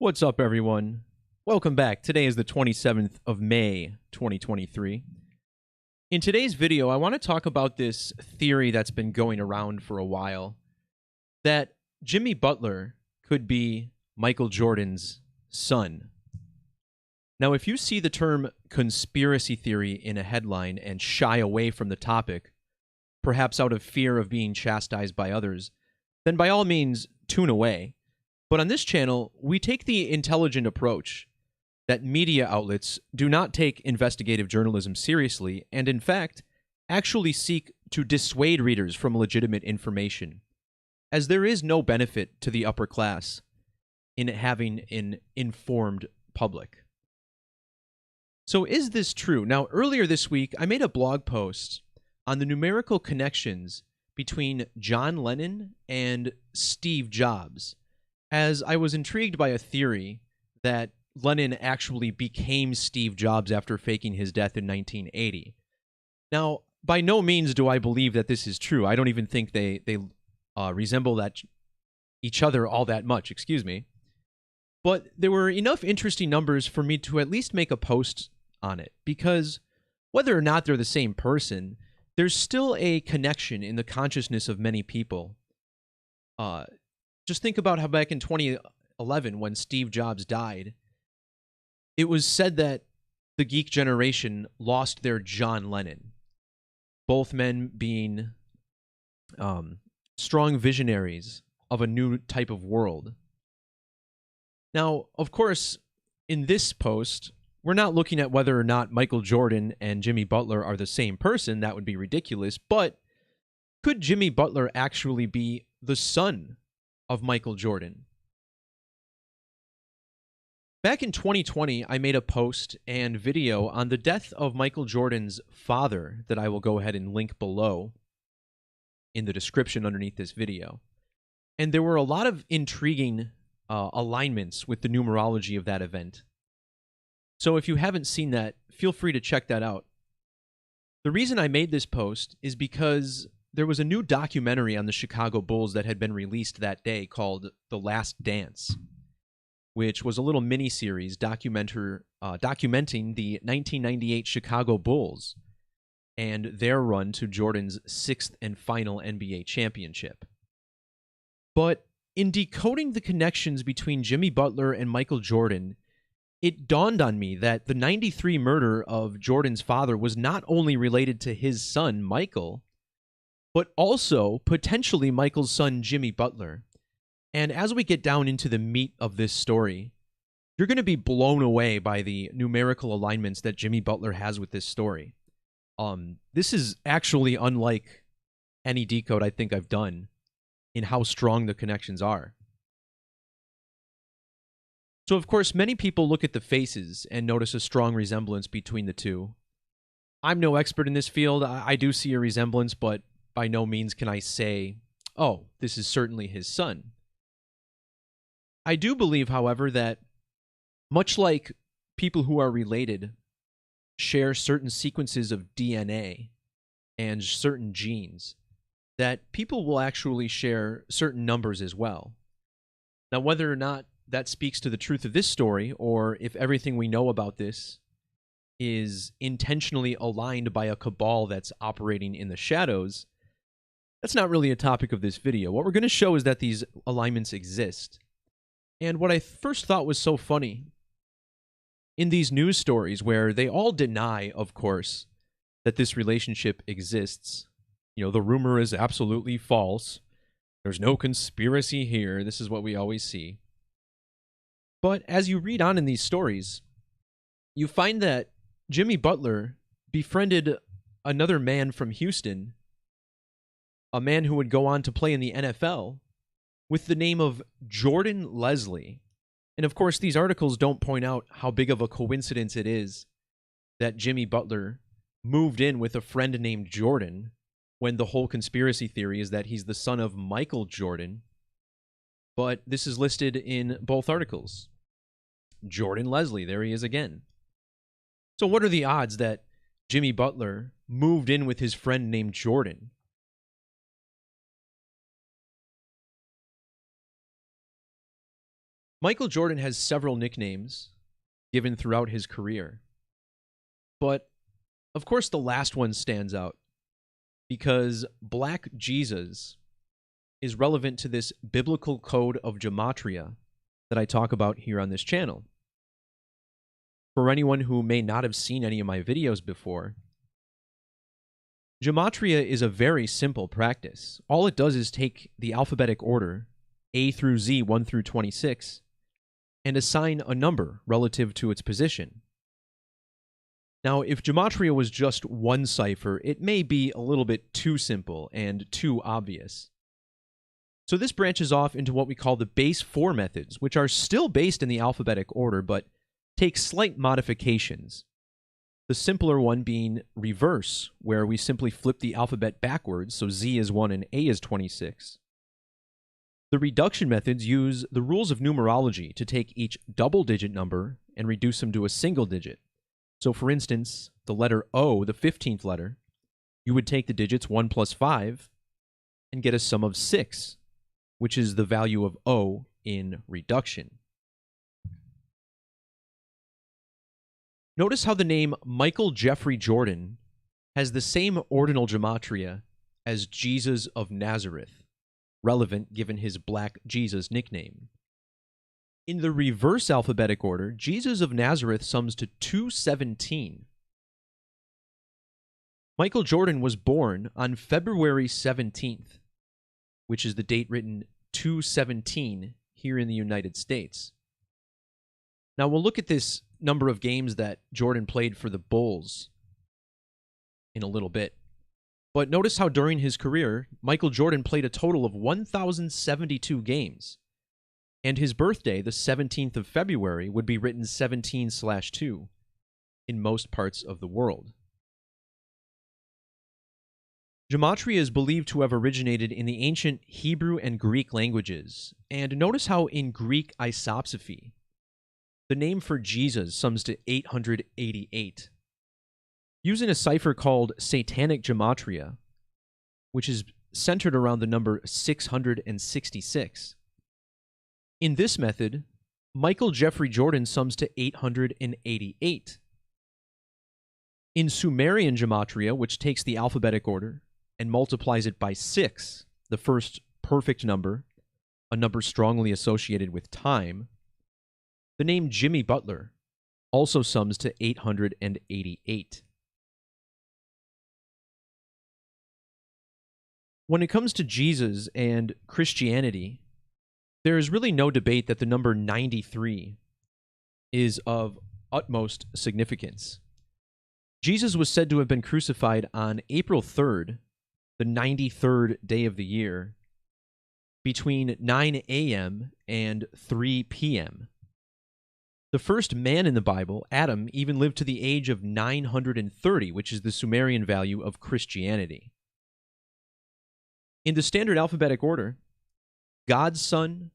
What's up, everyone? Welcome back. Today is the 27th of May, 2023. In today's video, I want to talk about this theory that's been going around for a while, that Jimmy Butler could be Michael Jordan's son. Now, if you see the term conspiracy theory in a headline and shy away from the topic, perhaps out of fear of being chastised by others, then by all means, tune away. But on this channel, we take the intelligent approach that media outlets do not take investigative journalism seriously and, in fact, actually seek to dissuade readers from legitimate information, as there is no benefit to the upper class in having an informed public. So is this true? Now, earlier this week, I made a blog post on the numerical connections between John Lennon and Steve Jobs, as I was intrigued by a theory that Lennon actually became Steve Jobs after faking his death in 1980. Now, by no means do I believe that this is true. I don't even think they resemble each other all that much, excuse me. But there were enough interesting numbers for me to at least make a post on it, because whether or not they're the same person, there's still a connection in the consciousness of many people. Just think about how back in 2011, when Steve Jobs died, it was said that the geek generation lost their John Lennon. Both men being strong visionaries of a new type of world. Now, of course, in this post, we're not looking at whether or not Michael Jordan and Jimmy Butler are the same person. That would be ridiculous. But could Jimmy Butler actually be the son of Michael Jordan? Back in 2020, I made a post and video on the death of Michael Jordan's father that I will go ahead and link below in the description underneath this video. And there were a lot of intriguing alignments with the numerology of that event. So if you haven't seen that, feel free to check that out. The reason I made this post is because there was a new documentary on the Chicago Bulls that had been released that day called The Last Dance, which was a little mini-series documenting the 1998 Chicago Bulls and their run to Jordan's sixth and final NBA championship. But in decoding the connections between Jimmy Butler and Michael Jordan, it dawned on me that the 93 murder of Jordan's father was not only related to his son, Michael, but also potentially Michael's son, Jimmy Butler. And as we get down into the meat of this story, you're going to be blown away by the numerical alignments that Jimmy Butler has with this story. This is actually unlike any decode I think I've done in how strong the connections are. So, of course, many people look at the faces and notice a strong resemblance between the two. I'm no expert in this field. I do see a resemblance, but by no means can I say, oh, this is certainly his son. I do believe, however, that much like people who are related share certain sequences of DNA and certain genes, that people will actually share certain numbers as well. Now, whether or not that speaks to the truth of this story, or if everything we know about this is intentionally aligned by a cabal that's operating in the shadows, that's not really a topic of this video. What we're going to show is that these alignments exist. And what I first thought was so funny in these news stories, where they all deny, of course, that this relationship exists. You know, the rumor is absolutely false. There's no conspiracy here. This is what we always see. But as you read on in these stories, you find that Jimmy Butler befriended another man from Houston, a man who would go on to play in the NFL, with the name of Jordan Leslie. And of course, these articles don't point out how big of a coincidence it is that Jimmy Butler moved in with a friend named Jordan, when the whole conspiracy theory is that he's the son of Michael Jordan. But this is listed in both articles. Jordan Leslie, there he is again. So what are the odds that Jimmy Butler moved in with his friend named Jordan? Michael Jordan has several nicknames given throughout his career, but of course the last one stands out because Black Jesus is relevant to this biblical code of gematria that I talk about here on this channel. For anyone who may not have seen any of my videos before, gematria is a very simple practice. All it does is take the alphabetic order, A through Z, 1 through 26, and assign a number relative to its position. Now, if gematria was just one cipher, it may be a little bit too simple and too obvious. So this branches off into what we call the base 4 methods, which are still based in the alphabetic order, but take slight modifications. The simpler one being reverse, where we simply flip the alphabet backwards, so Z is 1 and A is 26. The reduction methods use the rules of numerology to take each double-digit number and reduce them to a single digit. So for instance, the letter O, the 15th letter, you would take the digits 1 plus 5 and get a sum of 6, which is the value of O in reduction. Notice how the name Michael Jeffrey Jordan has the same ordinal gematria as Jesus of Nazareth, relevant given his Black Jesus nickname. In the reverse alphabetic order, Jesus of Nazareth sums to 217. Michael Jordan was born on February 17th, which is the date written 217 here in the United States. Now we'll look at this number of games that Jordan played for the Bulls in a little bit. But notice how during his career, Michael Jordan played a total of 1,072 games. And his birthday, the 17th of February, would be written 17/2 in most parts of the world. Gematria is believed to have originated in the ancient Hebrew and Greek languages. And notice how in Greek isopsephy, the name for Jesus sums to 888. Using a cipher called Satanic Gematria, which is centered around the number 666. In this method, Michael Jeffrey Jordan sums to 888. In Sumerian Gematria, which takes the alphabetic order and multiplies it by 6, the first perfect number, a number strongly associated with time, the name Jimmy Butler also sums to 888. When it comes to Jesus and Christianity, there is really no debate that the number 93 is of utmost significance. Jesus was said to have been crucified on April 3rd, the 93rd day of the year, between 9 a.m. and 3 p.m. The first man in the Bible, Adam, even lived to the age of 930, which is the Sumerian value of Christianity. In the standard alphabetic order, God's Son,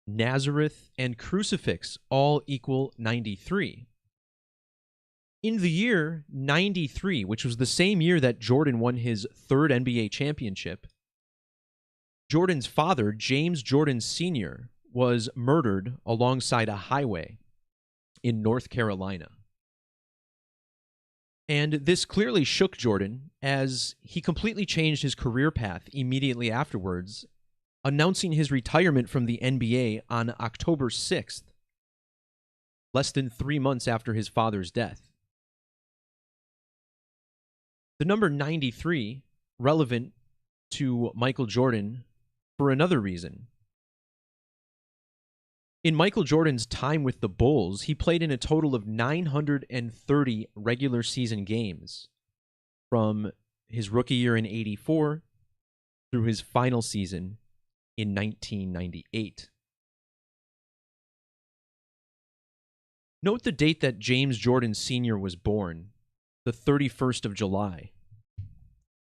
Nazareth, and Crucifix all equal 93. In the year 93, which was the same year that Jordan won his third NBA championship, Jordan's father, James Jordan Sr., was murdered alongside a highway in North Carolina. And this clearly shook Jordan as he completely changed his career path immediately afterwards, announcing his retirement from the NBA on October 6th, less than 3 months after his father's death. The number 93, relevant to Michael Jordan for another reason. In Michael Jordan's time with the Bulls, he played in a total of 930 regular season games from his rookie year in '84 through his final season in 1998. Note the date that James Jordan Sr. was born, the 31st of July.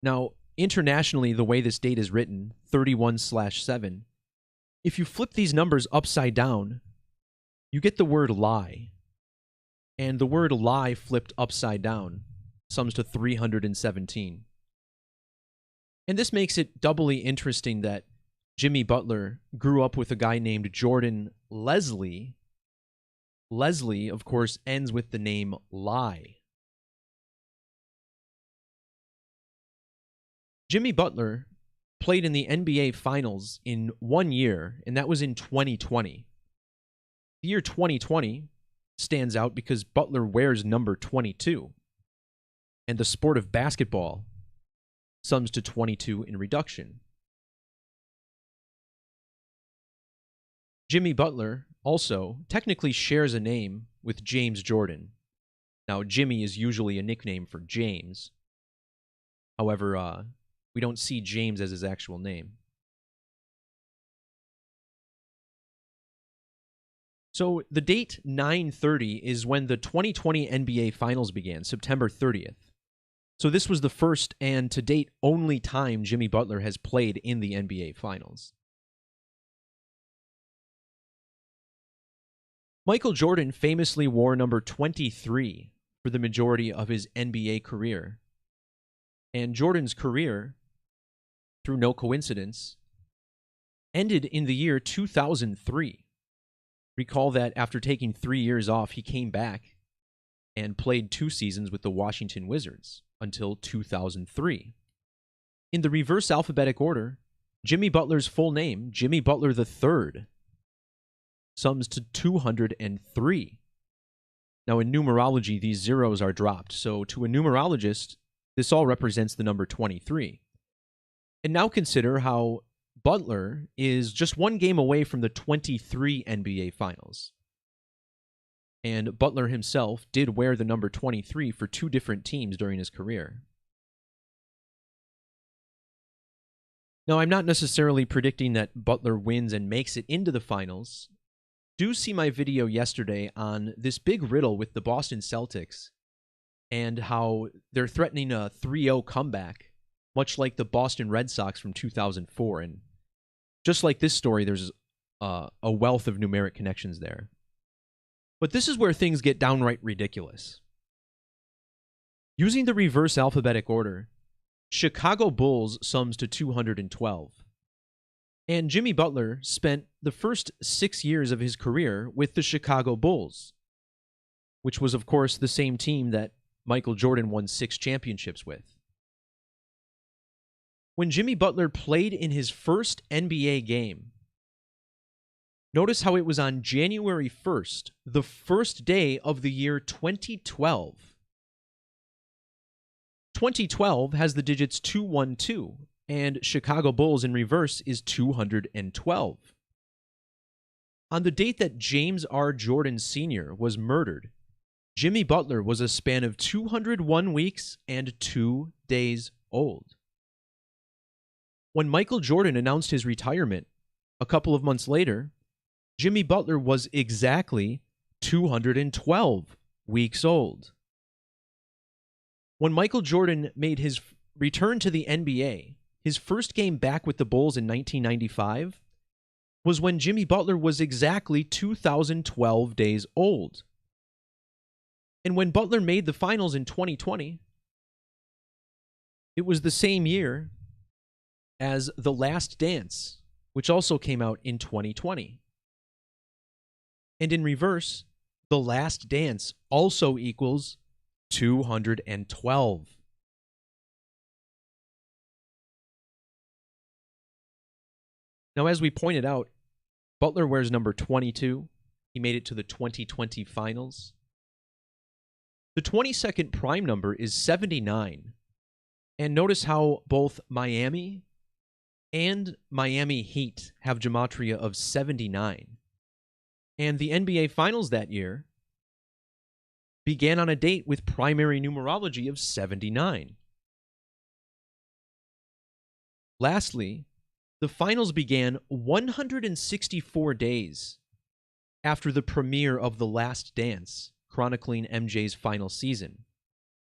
Now, internationally, the way this date is written, 31/7, if you flip these numbers upside down, you get the word lie. And the word lie flipped upside down sums to 317. And this makes it doubly interesting that Jimmy Butler grew up with a guy named Jordan Leslie. Leslie, of course, ends with the name Lie. Jimmy Butler played in the NBA Finals in 1 year, and that was in 2020. The year 2020 stands out because Butler wears number 22, and the sport of basketball sums to 22 in reduction. Jimmy Butler also technically shares a name with James Jordan. Now, Jimmy is usually a nickname for James. However, we don't see James as his actual name. So the date 9/30 is when the 2020 NBA Finals began, September 30th. So this was the first and to date only time Jimmy Butler has played in the NBA Finals. Michael Jordan famously wore number 23 for the majority of his NBA career. And Jordan's career, through no coincidence, ended in the year 2003. Recall that after taking 3 years off, he came back and played 2 seasons with the Washington Wizards until 2003. In the reverse alphabetic order, Jimmy Butler's full name, Jimmy Butler III, sums to 203. Now, in numerology, these zeros are dropped. So to a numerologist, this all represents the number 23. And now consider how Butler is just 1 game away from the 23 NBA Finals. And Butler himself did wear the number 23 for 2 different teams during his career. Now, I'm not necessarily predicting that Butler wins and makes it into the finals. Do see my video yesterday on this big riddle with the Boston Celtics and how they're threatening a 3-0 comeback, much like the Boston Red Sox from 2004. And just like this story, there's a wealth of numeric connections there. But this is where things get downright ridiculous. Using the reverse alphabetic order, Chicago Bulls sums to 212. And Jimmy Butler spent the first 6 years of his career with the Chicago Bulls, which was, of course, the same team that Michael Jordan won 6 championships with. When Jimmy Butler played in his first NBA game, notice how it was on January 1st, the first day of the year 2012. 2012 has the digits 212. And Chicago Bulls in reverse is 212. On the date that James R. Jordan Sr. was murdered, Jimmy Butler was a span of 201 weeks and 2 days old. When Michael Jordan announced his retirement a couple of months later, Jimmy Butler was exactly 212 weeks old. When Michael Jordan made his return to the NBA, his first game back with the Bulls in 1995 was when Jimmy Butler was exactly 2,012 days old. And when Butler made the finals in 2020, it was the same year as The Last Dance, which also came out in 2020. And in reverse, The Last Dance also equals 212. Now, as we pointed out, Butler wears number 22. He made it to the 2020 finals. The 22nd prime number is 79. And notice how both Miami and Miami Heat have gematria of 79. And the NBA Finals that year began on a date with primary numerology of 79. Lastly, the finals began 164 days after the premiere of The Last Dance, chronicling MJ's final season.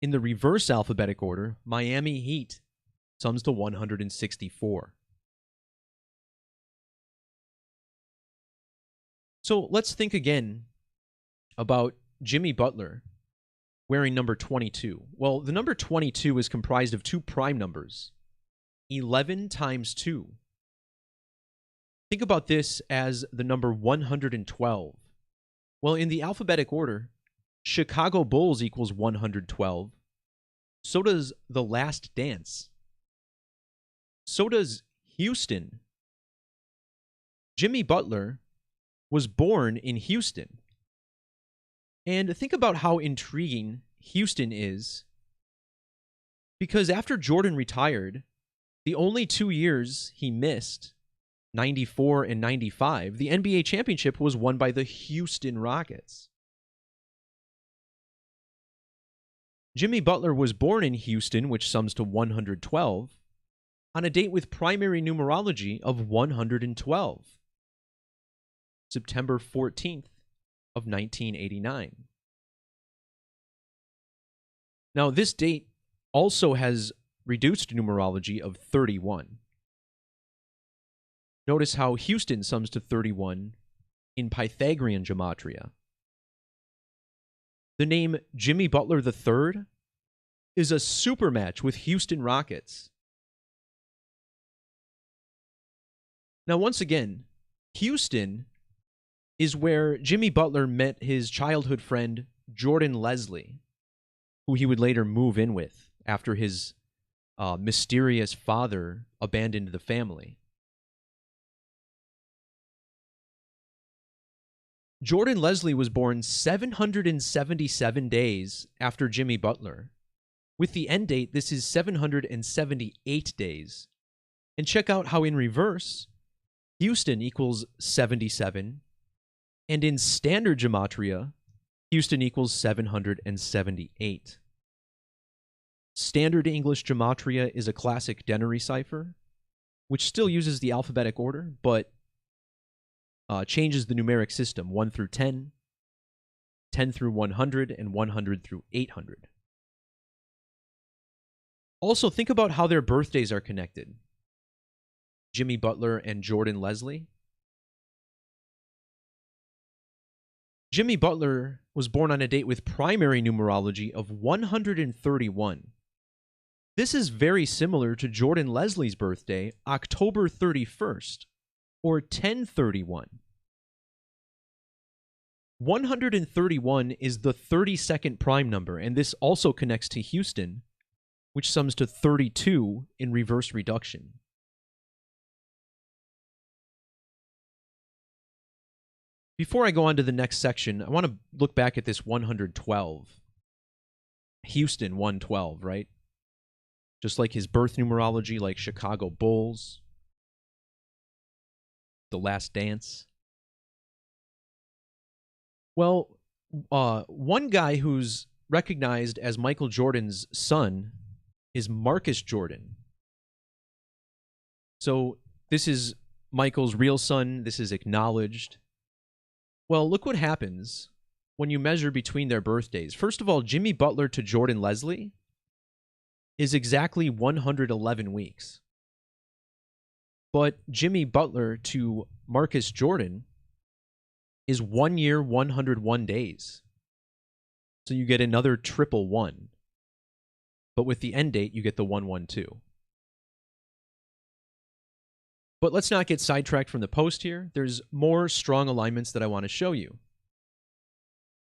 In the reverse alphabetic order, Miami Heat sums to 164. So let's think again about Jimmy Butler wearing number 22. Well, the number 22 is comprised of 2 prime numbers, 11 times 2. Think about this as the number 112. Well, in the alphabetic order, Chicago Bulls equals 112. So does The Last Dance. So does Houston. Jimmy Butler was born in Houston. And think about how intriguing Houston is, because after Jordan retired, the only 2 years he missed, 94 and 95, the NBA championship was won by the Houston Rockets. Jimmy Butler was born in Houston, which sums to 112, on a date with primary numerology of 112, September 14th of 1989. Now, this date also has reduced numerology of 31. Notice how Houston sums to 31 in Pythagorean Gematria. The name Jimmy Butler III is a supermatch with Houston Rockets. Now, once again, Houston is where Jimmy Butler met his childhood friend Jordan Leslie, who he would later move in with after his mysterious father abandoned the family. Jordan Leslie was born 777 days after Jimmy Butler. With the end date, this is 778 days. And check out how in reverse, Houston equals 77, and in standard gematria, Houston equals 778. Standard English gematria is a classic denary cipher, which still uses the alphabetic order, but changes the numeric system 1 through 10, 10 through 100, and 100 through 800. Also, think about how their birthdays are connected. Jimmy Butler and Jordan Leslie. Jimmy Butler was born on a date with primary numerology of 131. This is very similar to Jordan Leslie's birthday, October 31st, or 1031. 131 is the 32nd prime number, and this also connects to Houston, which sums to 32 in reverse reduction. Before I go on to the next section, I want to look back at this 112. Houston 112, right? Just like his birth numerology, like Chicago Bulls, The Last Dance. Well, one guy who's recognized as Michael Jordan's son is Marcus Jordan. So this is Michael's real son. This is acknowledged. Well, look what happens when you measure between their birthdays. First of all, Jimmy Butler to Jordan Leslie is exactly 111 weeks. But Jimmy Butler to Marcus Jordan is 1 year, 101 days. So you get another triple one. But with the end date, you get the 112. But let's not get sidetracked from the post here. There's more strong alignments that I want to show you.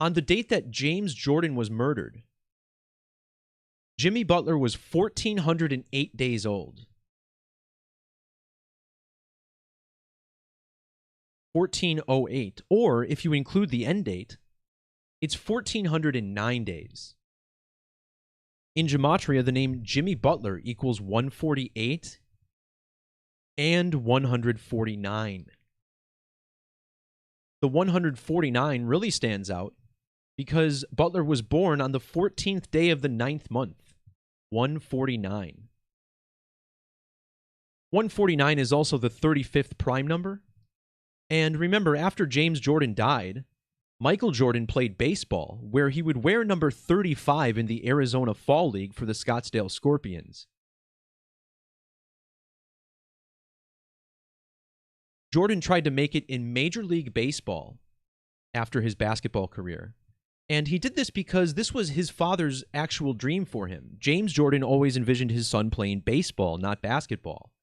On the date that James Jordan was murdered, Jimmy Butler was 1,408 days old. 1408. Or, if you include the end date, it's 1,409 days. In Gematria, the name Jimmy Butler equals 148 and 149. The 149 really stands out because Butler was born on the 14th day of the 9th month, 149. 149 is also the 35th prime number. And remember, after James Jordan died, Michael Jordan played baseball, where he would wear number 35 in the Arizona Fall League for the Scottsdale Scorpions. Jordan tried to make it in Major League Baseball after his basketball career. And he did this because this was his father's actual dream for him. James Jordan always envisioned his son playing baseball, not basketball.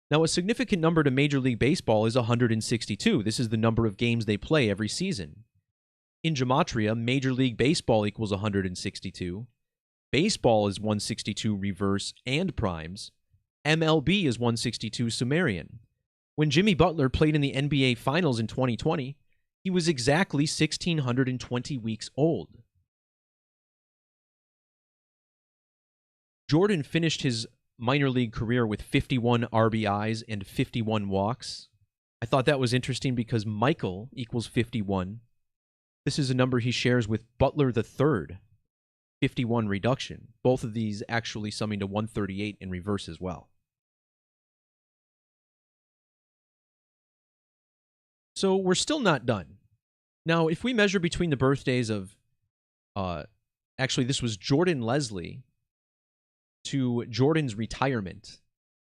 Now, a significant number to Major League Baseball is 162. This is the number of games they play every season. In Gematria, Major League Baseball equals 162. Baseball is 162 reverse and primes. MLB is 162 Sumerian. When Jimmy Butler played in the NBA Finals in 2020, he was exactly 1,620 weeks old. Jordan finished his minor league career with 51 RBIs and 51 walks. I thought that was interesting because Michael equals 51. This is a number he shares with Butler III, 51 reduction. Both of these actually summing to 138 in reverse as well. So we're still not done. Now, if we measure between the birthdays of, actually this was Jordan Leslie to Jordan's retirement,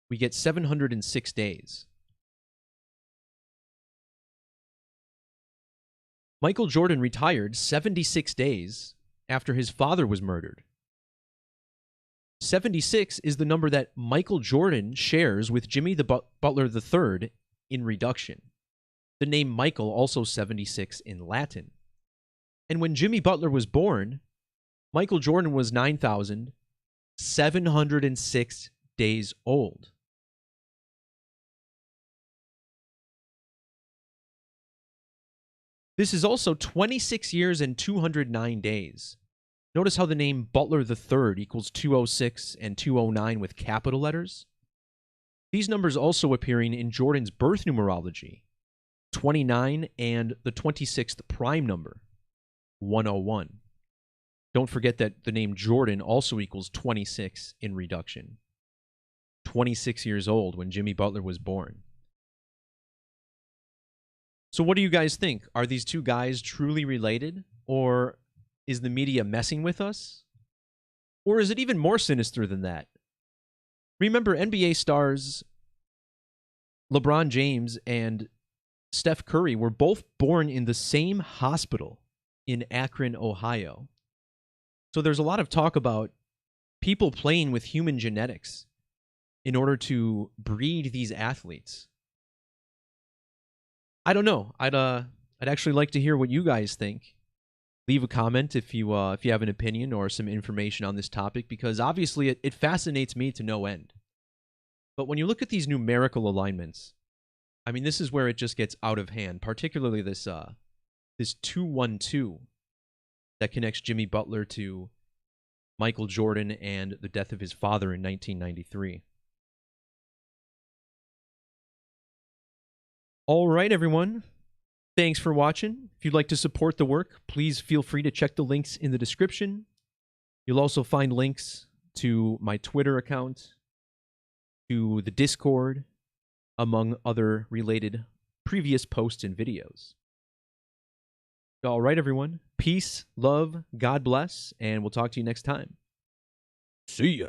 we get 706 days. Michael Jordan retired 76 days after his father was murdered. 76 is the number that Michael Jordan shares with Jimmy the Butler III in reduction. The name Michael also 76 in Latin. And when Jimmy Butler was born, Michael Jordan was 9,706 days old. This is also 26 years and 209 days. Notice how the name Butler III equals 206 and 209 with capital letters? These numbers also appearing in Jordan's birth numerology, 29 and the 26th prime number, 101. Don't forget that the name Jordan also equals 26 in reduction. 26 years old when Jimmy Butler was born. So what do you guys think? Are these two guys truly related? Or is the media messing with us? Or is it even more sinister than that? Remember, NBA stars LeBron James and Steph Curry were both born in the same hospital in Akron, Ohio. So there's a lot of talk about people playing with human genetics in order to breed these athletes. I don't know. I'd actually like to hear what you guys think. Leave a comment if you have an opinion or some information on this topic, because obviously it fascinates me to no end. But when you look at these numerical alignments, I mean, this is where it just gets out of hand, particularly this 212 that connects Jimmy Butler to Michael Jordan and the death of his father in 1993. All right, everyone. Thanks for watching. If you'd like to support the work, please feel free to check the links in the description. You'll also find links to my Twitter account, to the Discord, among other related previous posts and videos. All right, everyone. Peace, love, God bless, and we'll talk to you next time. See ya.